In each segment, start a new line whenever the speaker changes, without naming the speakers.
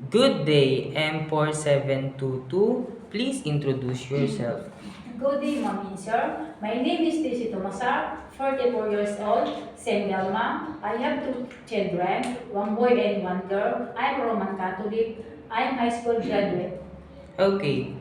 Good day, M4722. Please introduce yourself.
Good day, Ma'am and Sir. My name is Stacy Tomasar, 44 years old, single mom. I have two children, one boy and one girl. I'm Roman Catholic. I'm high school graduate.
Okay,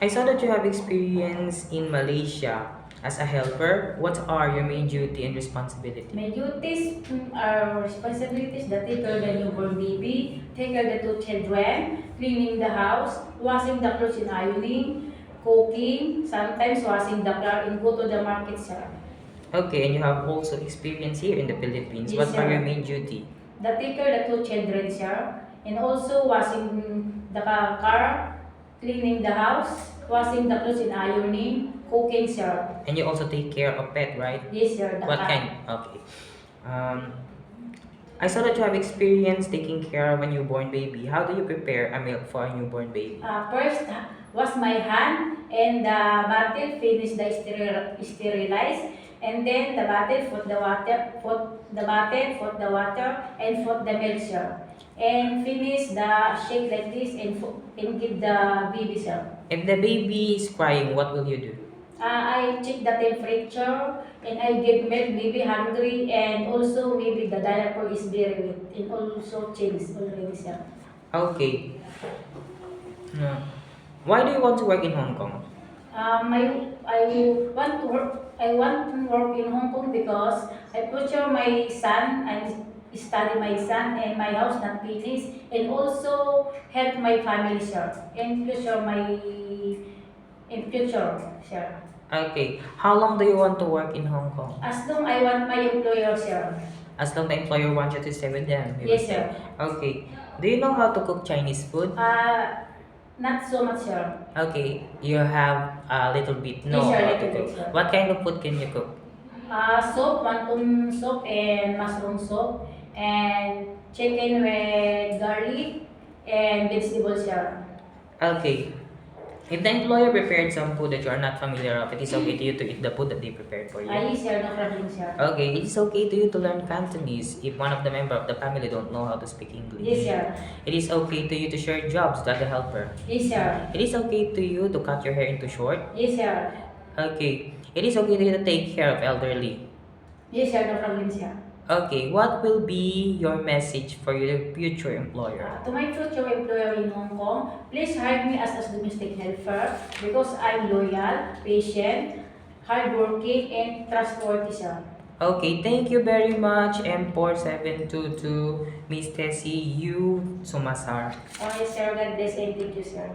I saw that you have experience in Malaysia as a helper. What are your main duty and responsibility?
My duties are responsibilities that take care of the newborn baby, take care of the two children, cleaning the house, washing the clothes and ironing, cooking, sometimes washing the car and go to the market, sir.
Okay, and you have also experience here in the Philippines.
Yes,
What are
sir.
your main duty?
The take care of the two children, sir, and also washing the car, cleaning the house, washing the clothes and ironing, cooking, sir.
And you also take care of pet, right?
Yes, sir. The
What
cat.
kind? Okay. Um, I saw that you have experience taking care of a newborn baby. How do you prepare a milk for a newborn baby?
First, wash my hand and the bottle finish the sterilize, and then the bottle put the water, put the water and put the milk, sir. And finish the shake like this and give the baby, sir.
If the baby is crying, what will you do?
I check the temperature and I give milk, maybe hungry, and also maybe the diaper is very wet and also change already, sir.
Okay. Uh, why do you want to work in Hong Kong?
I want to work in Hong Kong because I future my son and study my son and my house not finished and also help my family, sir, and future my in future, sir.
Okay. How long do you want to work in Hong Kong?
As long I want my employer, sir.
As long the employer wants you to stay with them. you will
Yes,
stay.
sir.
Okay. Do you know how to cook Chinese food?
Not so much, sir.
Okay. You have a little bit know
Yes, sir,
how to
little bit,
cook.
sir.
What kind of food can you cook?
Soup, wonton soup and mushroom soup and chicken with garlic and vegetables, sir.
Okay. If the employer prepared some food that you are not familiar of, it is okay to you to eat the food that they prepared for you.
Yes, sir, no problem, sir.
Okay, it is okay to you to learn Cantonese if one of the member of the family don't know how to speak English.
Yes, sir.
It is okay to you to share jobs to the helper.
Yes, sir.
It is okay to you to cut your hair into short.
Yes, sir.
Okay, it is okay to you to take care of elderly.
Yes, sir, no problem, sir.
Okay, what will be your message for your future employer?
To my future employer in Hong Kong, please hire me as a domestic helper because I'm loyal, patient, hardworking, and trustworthy, sir.
Okay, thank you very much, M4722, Miss Tessie, you, Sumasar.
Yes, sir. God bless and thank you, sir.